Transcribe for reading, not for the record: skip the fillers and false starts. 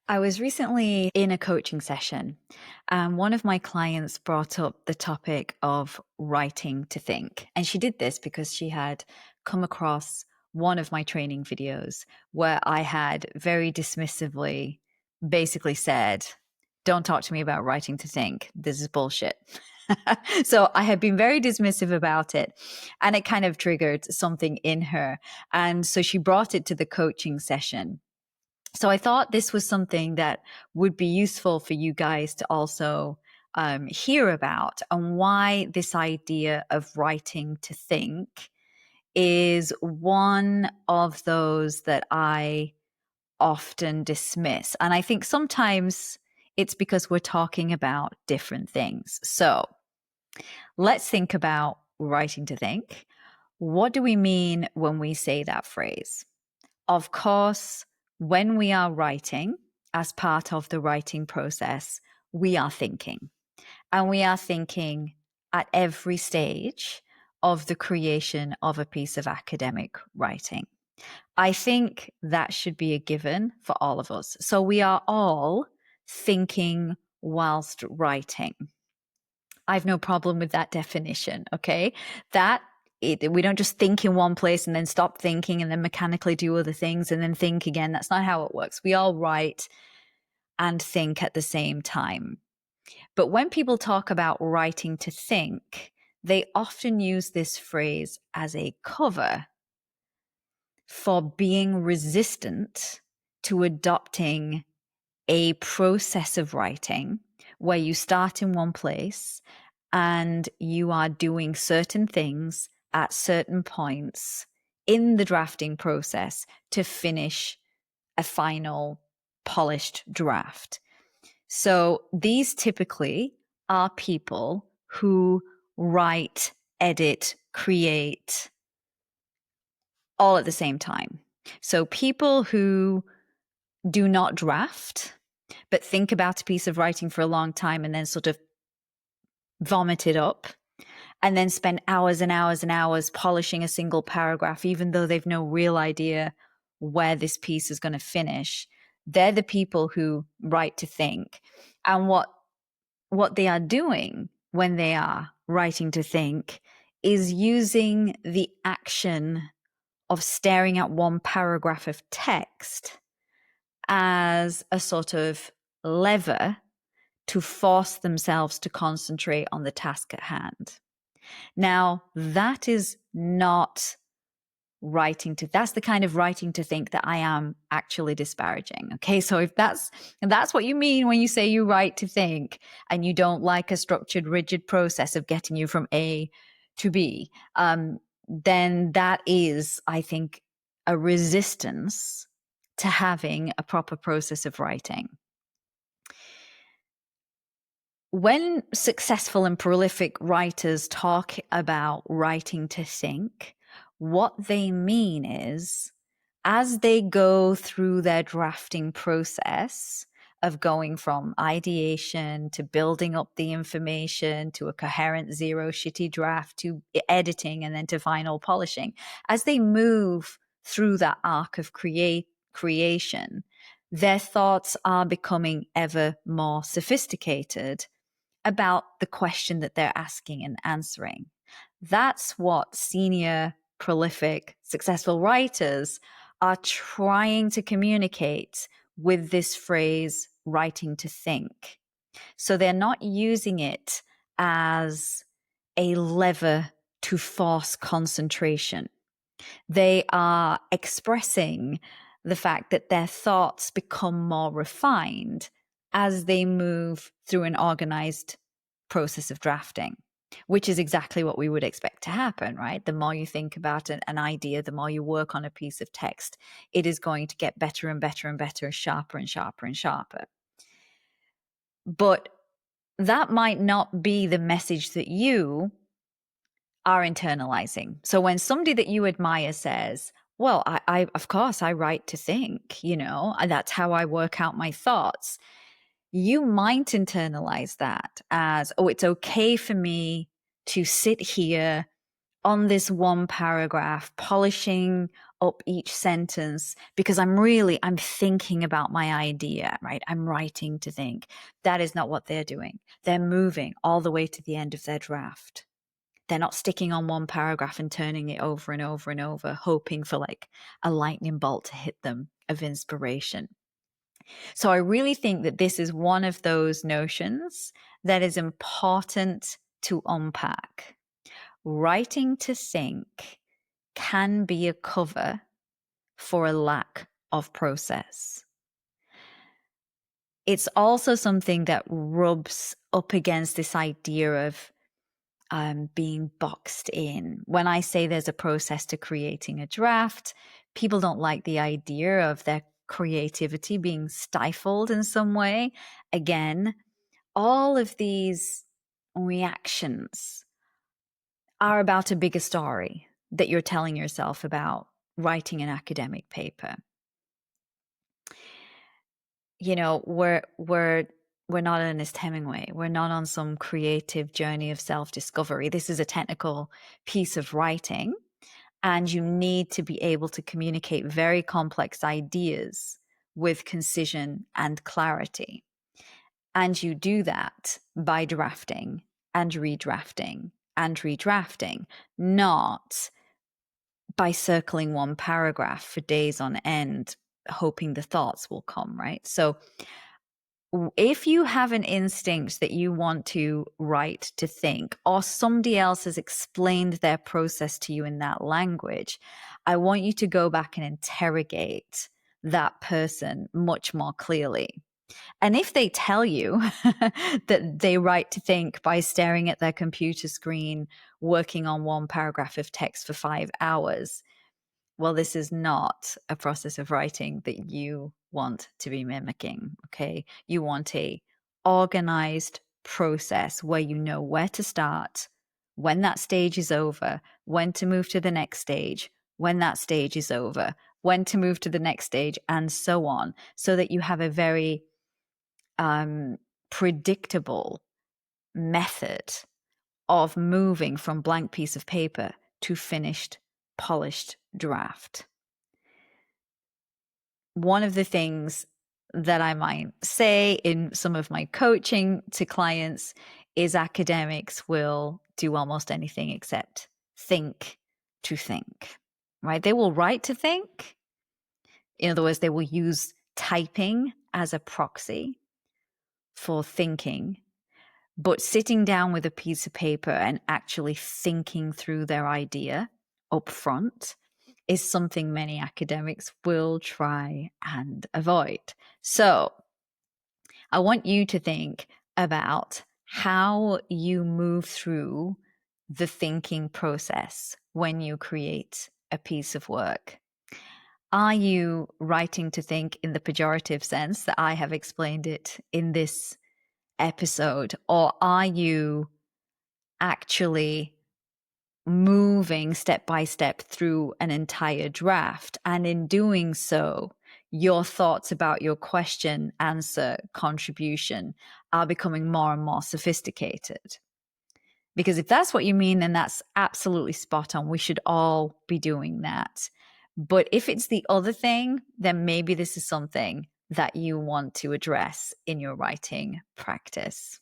I was recently in a coaching session, and one of my clients brought up the topic of writing to think. And she did this because she had come across one of my training videos where I had very dismissively basically said, "Don't talk to me about writing to think. This is bullshit." So I had been very dismissive about it, and it kind of triggered something in her. And so she brought it to the coaching session. So I thought this was something that would be useful for you guys to also hear about, and why this idea of writing to think is one of those that I often dismiss. And I think sometimes it's because we're talking about different things. So let's think about writing to think. What do we mean when we say that phrase? Of course, when we are writing, as part of the writing process, we are thinking. And we are thinking at every stage of the creation of a piece of academic writing. I think that should be a given for all of us. So we are all thinking whilst writing. I've no problem with that definition. Okay. We don't just think in one place and then stop thinking and then mechanically do other things and then think again. That's not how it works. We all write and think at the same time. But when people talk about writing to think, they often use this phrase as a cover for being resistant to adopting a process of writing where you start in one place and you are doing certain things at certain points in the drafting process to finish a final polished draft. So these typically are people who write, edit, create all at the same time. So people who do not draft, but think about a piece of writing for a long time and then sort of vomit it up, and then spend hours and hours and hours polishing a single paragraph, even though they've no real idea where this piece is going to finish. They're the people who write to think. And what they are doing when they are writing to think is using the action of staring at one paragraph of text as a sort of lever to force themselves to concentrate on the task at hand. Now, that is not that's the kind of writing to think that I am actually disparaging. Okay. So if that's what you mean when you say you write to think and you don't like a structured, rigid process of getting you from A to B, then that is, I think, a resistance to having a proper process of writing. When successful and prolific writers talk about writing to think, what they mean is, as they go through their drafting process of going from ideation to building up the information to a coherent zero shitty draft to editing and then to final polishing, as they move through that arc of creation, their thoughts are becoming ever more sophisticated about the question that they're asking and answering. That's what senior, prolific, successful writers are trying to communicate with this phrase, writing to think. So they're not using it as a lever to force concentration. They are expressing the fact that their thoughts become more refined as they move through an organized process of drafting, which is exactly what we would expect to happen, right? The more you think about an idea, the more you work on a piece of text, it is going to get better and better and better, sharper and sharper and sharper. But that might not be the message that you are internalizing. So when somebody that you admire says, well, I of course I write to think, and that's how I work out my thoughts. You might internalize that as, oh, it's okay for me to sit here on this one paragraph, polishing up each sentence because I'm thinking about my idea, right? I'm writing to think. That is not what they're doing. They're moving all the way to the end of their draft. They're not sticking on one paragraph and turning it over and over and over, hoping for like a lightning bolt to hit them of inspiration. So I really think that this is one of those notions that is important to unpack. Writing to think can be a cover for a lack of process. It's also something that rubs up against this idea of being boxed in. When I say there's a process to creating a draft, people don't like the idea of their creativity being stifled in some way. Again, all of these reactions are about a bigger story that you're telling yourself about writing an academic paper. You know, we're not Ernest Hemingway. We're not on some creative journey of self-discovery. This is a technical piece of writing, and you need to be able to communicate very complex ideas with concision and clarity. And you do that by drafting and redrafting and redrafting, not by circling one paragraph for days on end, hoping the thoughts will come, right? So if you have an instinct that you want to write to think, or somebody else has explained their process to you in that language, I want you to go back and interrogate that person much more clearly. And if they tell you that they write to think by staring at their computer screen, working on one paragraph of text for 5 hours, well, this is not a process of writing that you want to be mimicking, okay? You want a organized process where you know where to start, when that stage is over, when to move to the next stage, when that stage is over, when to move to the next stage, and so on, so that you have a very predictable method of moving from blank piece of paper to finished, polished draft. One of the things that I might say in some of my coaching to clients is academics will do almost anything except think to think, right? They will write to think. In other words, they will use typing as a proxy for thinking, but sitting down with a piece of paper and actually thinking through their idea up front is something many academics will try and avoid. So I want you to think about how you move through the thinking process when you create a piece of work. Are you writing to think in the pejorative sense that I have explained it in this episode, or are you actually moving step by step through an entire draft? And in doing so, your thoughts about your question, answer, contribution are becoming more and more sophisticated. Because if that's what you mean, then that's absolutely spot on. We should all be doing that. But if it's the other thing, then maybe this is something that you want to address in your writing practice.